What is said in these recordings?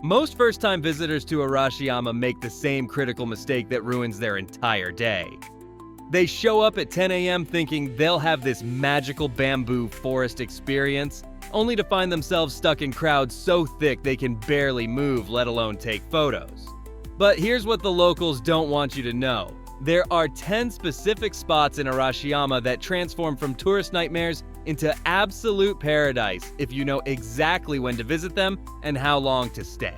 Most first-time visitors to Arashiyama make the same critical mistake that ruins their entire day. They show up at 10 a.m. thinking they'll have this magical bamboo forest experience, only to find themselves stuck in crowds so thick they can barely move, let alone take photos. But here's what the locals don't want you to know. There are 10 specific spots in Arashiyama that transform from tourist nightmares into absolute paradise if you know exactly when to visit them and how long to stay.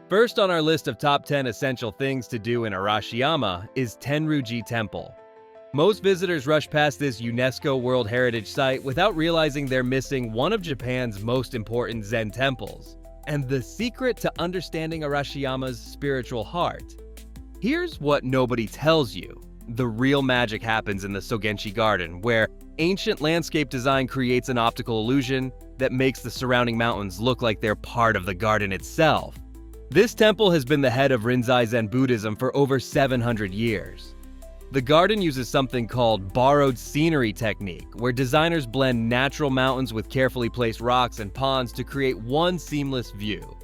First on our list of top 10 essential things to do in Arashiyama is Tenryu-ji Temple. Most visitors rush past this UNESCO World Heritage Site without realizing they're missing one of Japan's most important Zen temples, and the secret to understanding Arashiyama's spiritual heart. Here's what nobody tells you. The real magic happens in the Sogenshi Garden, where ancient landscape design creates an optical illusion that makes the surrounding mountains look like they're part of the garden itself. This temple has been the head of Rinzai Zen Buddhism for over 700 years. The garden uses something called borrowed scenery technique, where designers blend natural mountains with carefully placed rocks and ponds to create one seamless view.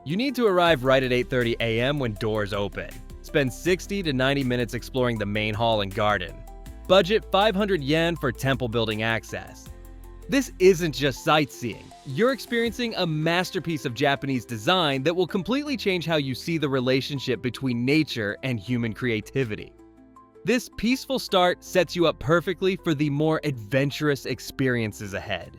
You need to arrive right at 8:30 a.m. when doors open. Spend 60 to 90 minutes exploring the main hall and garden. Budget 500 yen for temple building access. This isn't just sightseeing. You're experiencing a masterpiece of Japanese design that will completely change how you see the relationship between nature and human creativity. This peaceful start sets you up perfectly for the more adventurous experiences ahead.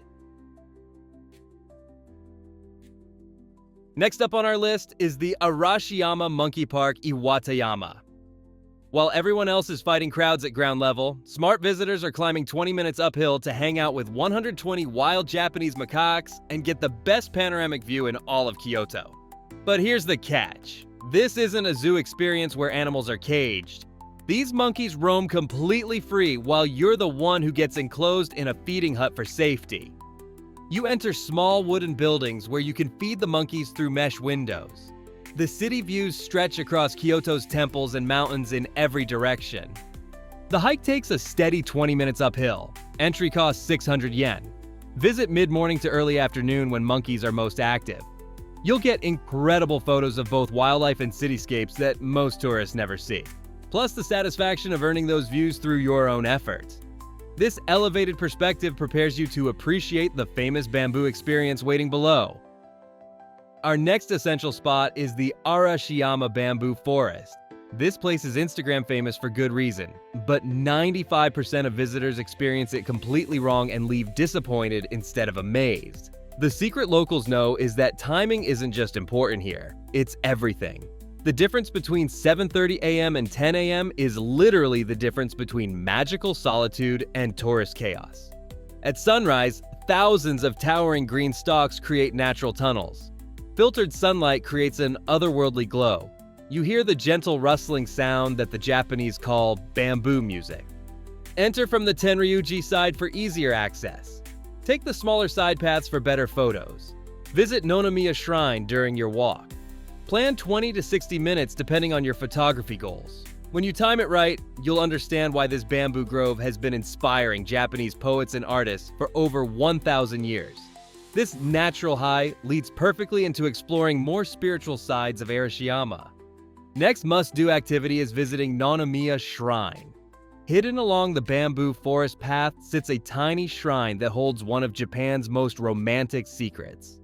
Next up on our list is the Arashiyama Monkey Park, Iwatayama. While everyone else is fighting crowds at ground level, smart visitors are climbing 20 minutes uphill to hang out with 120 wild Japanese macaques and get the best panoramic view in all of Kyoto. But here's the catch. This isn't a zoo experience where animals are caged. These monkeys roam completely free while you're the one who gets enclosed in a feeding hut for safety. You enter small wooden buildings where you can feed the monkeys through mesh windows. The city views stretch across Kyoto's temples and mountains in every direction. The hike takes a steady 20 minutes uphill. Entry costs 600 yen. Visit mid-morning to early afternoon when monkeys are most active. You'll get incredible photos of both wildlife and cityscapes that most tourists never see. Plus the satisfaction of earning those views through your own effort. This elevated perspective prepares you to appreciate the famous bamboo experience waiting below. Our next essential spot is the Arashiyama Bamboo Forest. This place is Instagram famous for good reason, but 95% of visitors experience it completely wrong and leave disappointed instead of amazed. The secret locals know is that timing isn't just important here, it's everything. The difference between 7:30 a.m. and 10 a.m. is literally the difference between magical solitude and tourist chaos. At sunrise, thousands of towering green stalks create natural tunnels. Filtered sunlight creates an otherworldly glow. You hear the gentle rustling sound that the Japanese call bamboo music. Enter from the Tenryu-ji side for easier access. Take the smaller side paths for better photos. Visit Nonomiya Shrine during your walk. Plan 20 to 60 minutes depending on your photography goals. When you time it right, you'll understand why this bamboo grove has been inspiring Japanese poets and artists for over 1,000 years. This natural high leads perfectly into exploring more spiritual sides of Arashiyama. Next must-do activity is visiting Nonomiya Shrine. Hidden along the bamboo forest path sits a tiny shrine that holds one of Japan's most romantic secrets.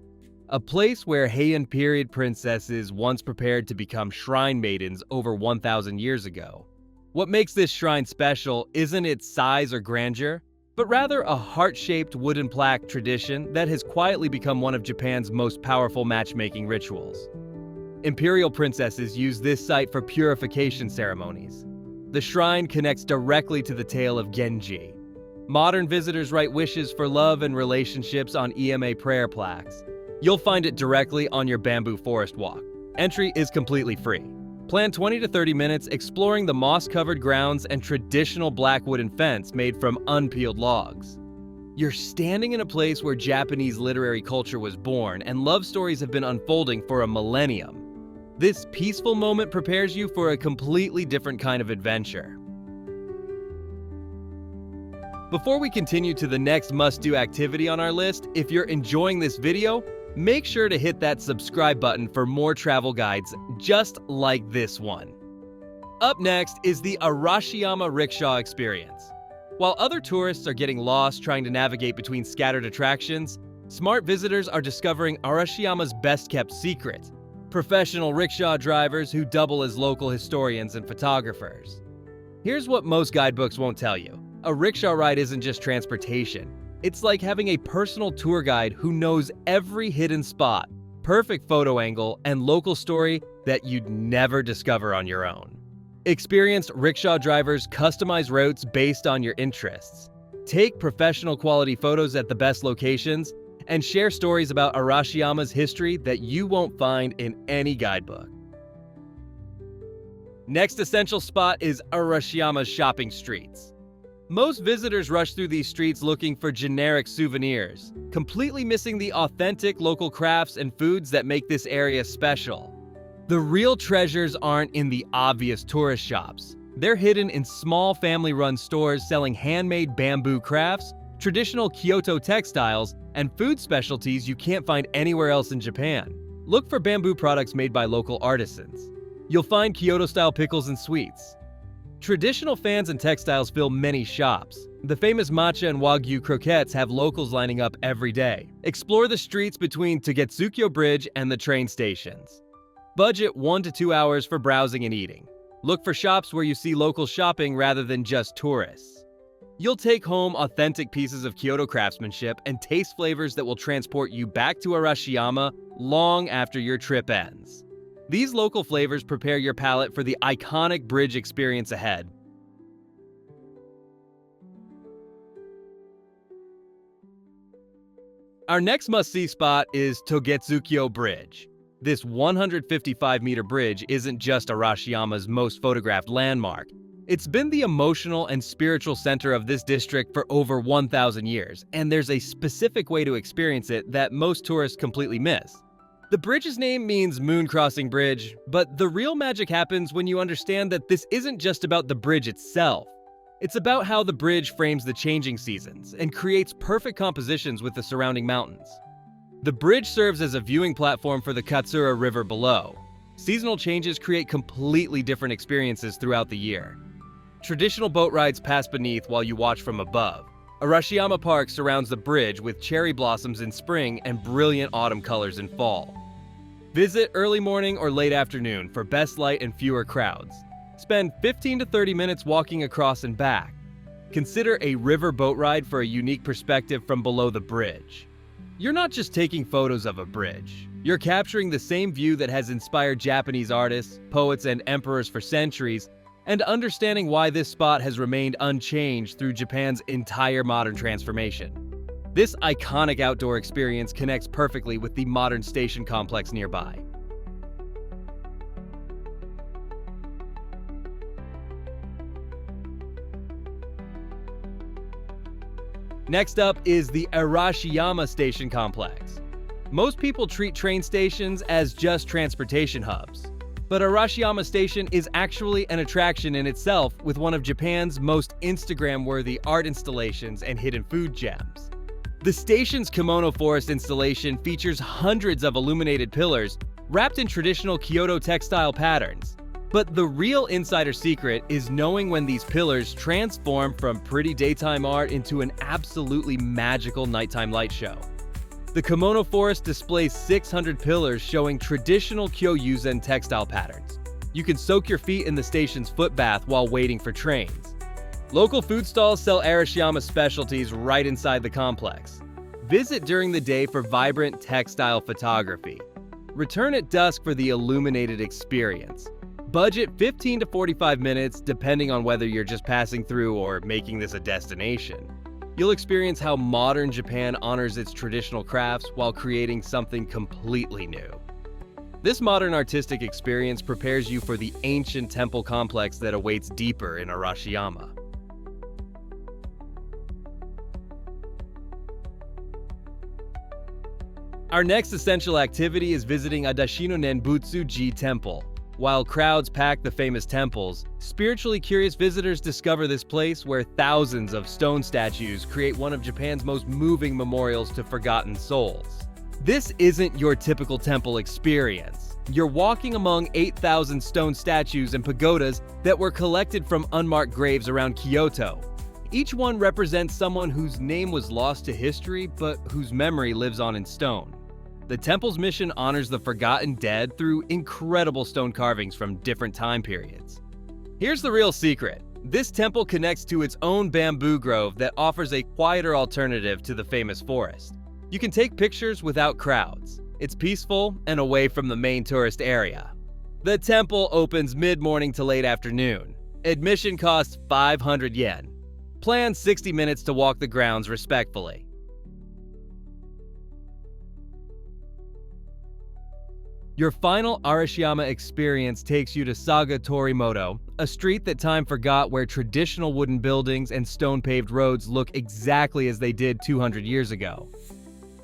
A place where Heian period princesses once prepared to become shrine maidens over 1,000 years ago. What makes this shrine special isn't its size or grandeur, but rather a heart-shaped wooden plaque tradition that has quietly become one of Japan's most powerful matchmaking rituals. Imperial princesses use this site for purification ceremonies. The shrine connects directly to the tale of Genji. Modern visitors write wishes for love and relationships on EMA prayer plaques. You'll find it directly on your bamboo forest walk. Entry is completely free. Plan 20 to 30 minutes exploring the moss-covered grounds and traditional black wooden fence made from unpeeled logs. You're standing in a place where Japanese literary culture was born and love stories have been unfolding for a millennium. This peaceful moment prepares you for a completely different kind of adventure. Before we continue to the next must-do activity on our list, if you're enjoying this video, make sure to hit that subscribe button for more travel guides just like this one. Up next is the Arashiyama Rickshaw experience. While other tourists are getting lost trying to navigate between scattered attractions, smart visitors are discovering Arashiyama's best-kept secret: professional rickshaw drivers who double as local historians and photographers. Here's what most guidebooks won't tell you. A rickshaw ride isn't just transportation. It's like having a personal tour guide who knows every hidden spot, perfect photo angle, and local story that you'd never discover on your own. Experienced rickshaw drivers customize routes based on your interests, take professional quality photos at the best locations, and share stories about Arashiyama's history that you won't find in any guidebook. Next essential spot is Arashiyama's shopping streets. Most visitors rush through these streets looking for generic souvenirs, completely missing the authentic local crafts and foods that make this area special. The real treasures aren't in the obvious tourist shops. They're hidden in small family-run stores selling handmade bamboo crafts, traditional Kyoto textiles, and food specialties you can't find anywhere else in Japan. Look for bamboo products made by local artisans. You'll find Kyoto-style pickles and sweets. Traditional fans and textiles fill many shops. The famous matcha and wagyu croquettes have locals lining up every day. Explore the streets between Togetsukyo Bridge and the train stations. Budget 1 to 2 hours for browsing and eating. Look for shops where you see local shopping rather than just tourists. You'll take home authentic pieces of Kyoto craftsmanship and taste flavors that will transport you back to Arashiyama long after your trip ends. These local flavors prepare your palate for the iconic bridge experience ahead. Our next must-see spot is Togetsukyo Bridge. This 155-meter bridge isn't just Arashiyama's most photographed landmark. It's been the emotional and spiritual center of this district for over 1,000 years, and there's a specific way to experience it that most tourists completely miss. The bridge's name means Moon Crossing Bridge, but the real magic happens when you understand that this isn't just about the bridge itself. It's about how the bridge frames the changing seasons and creates perfect compositions with the surrounding mountains. The bridge serves as a viewing platform for the Katsura River below. Seasonal changes create completely different experiences throughout the year. Traditional boat rides pass beneath while you watch from above. Arashiyama Park surrounds the bridge with cherry blossoms in spring and brilliant autumn colors in fall. Visit early morning or late afternoon for best light and fewer crowds. Spend 15 to 30 minutes walking across and back. Consider a river boat ride for a unique perspective from below the bridge. You're not just taking photos of a bridge. You're capturing the same view that has inspired Japanese artists, poets, and emperors for centuries, and understanding why this spot has remained unchanged through Japan's entire modern transformation. This iconic outdoor experience connects perfectly with the modern station complex nearby. Next up is the Arashiyama Station Complex. Most people treat train stations as just transportation hubs. But Arashiyama Station is actually an attraction in itself, with one of Japan's most Instagram-worthy art installations and hidden food gems. The station's Kimono Forest installation features hundreds of illuminated pillars wrapped in traditional Kyoto textile patterns. But the real insider secret is knowing when these pillars transform from pretty daytime art into an absolutely magical nighttime light show. The Kimono Forest displays 600 pillars showing traditional Kyoto-Zen textile patterns. You can soak your feet in the station's foot bath while waiting for trains. Local food stalls sell Arashiyama specialties right inside the complex. Visit during the day for vibrant textile photography. Return at dusk for the illuminated experience. Budget 15 to 45 minutes depending on whether you're just passing through or making this a destination. You'll experience how modern Japan honors its traditional crafts while creating something completely new. This modern artistic experience prepares you for the ancient temple complex that awaits deeper in Arashiyama. Our next essential activity is visiting Adashino Nenbutsuji Temple. While crowds pack the famous temples, spiritually curious visitors discover this place where thousands of stone statues create one of Japan's most moving memorials to forgotten souls. This isn't your typical temple experience. You're walking among 8,000 stone statues and pagodas that were collected from unmarked graves around Kyoto. Each one represents someone whose name was lost to history, but whose memory lives on in stone. The temple's mission honors the forgotten dead through incredible stone carvings from different time periods. Here's the real secret. This temple connects to its own bamboo grove that offers a quieter alternative to the famous forest. You can take pictures without crowds. It's peaceful and away from the main tourist area. The temple opens mid-morning to late afternoon. Admission costs 500 yen. Plan 60 minutes to walk the grounds respectfully. Your final Arashiyama experience takes you to Saga-Toriimoto, a street that time forgot where traditional wooden buildings and stone-paved roads look exactly as they did 200 years ago.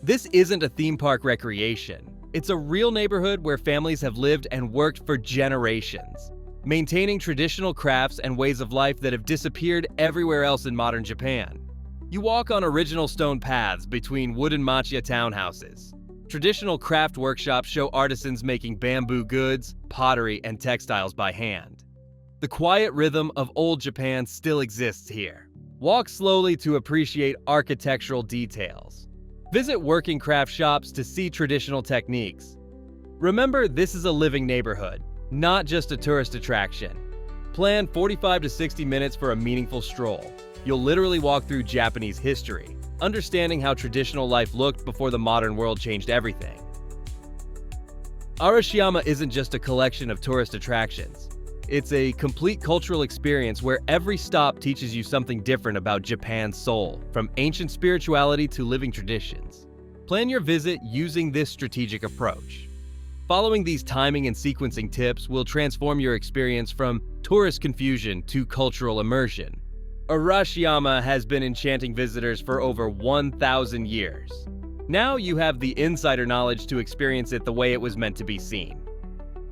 This isn't a theme park recreation. It's a real neighborhood where families have lived and worked for generations, maintaining traditional crafts and ways of life that have disappeared everywhere else in modern Japan. You walk on original stone paths between wooden macaques townhouses. Traditional craft workshops show artisans making bamboo goods, pottery, and textiles by hand. The quiet rhythm of old Japan still exists here. Walk slowly to appreciate architectural details. Visit working craft shops to see traditional techniques. Remember, this is a living neighborhood, not just a tourist attraction. Plan 45 to 60 minutes for a meaningful stroll. You'll literally walk through Japanese history, understanding how traditional life looked before the modern world changed everything. Arashiyama isn't just a collection of tourist attractions. It's a complete cultural experience where every stop teaches you something different about Japan's soul, from ancient spirituality to living traditions. Plan your visit using this strategic approach. Following these timing and sequencing tips will transform your experience from tourist confusion to cultural immersion. Arashiyama has been enchanting visitors for over 1,000 years. Now you have the insider knowledge to experience it the way it was meant to be seen.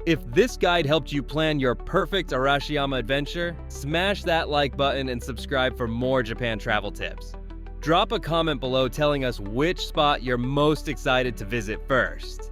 If this guide helped you plan your perfect Arashiyama adventure, smash that like button and subscribe for more Japan travel tips. Drop a comment below telling us which spot you're most excited to visit first.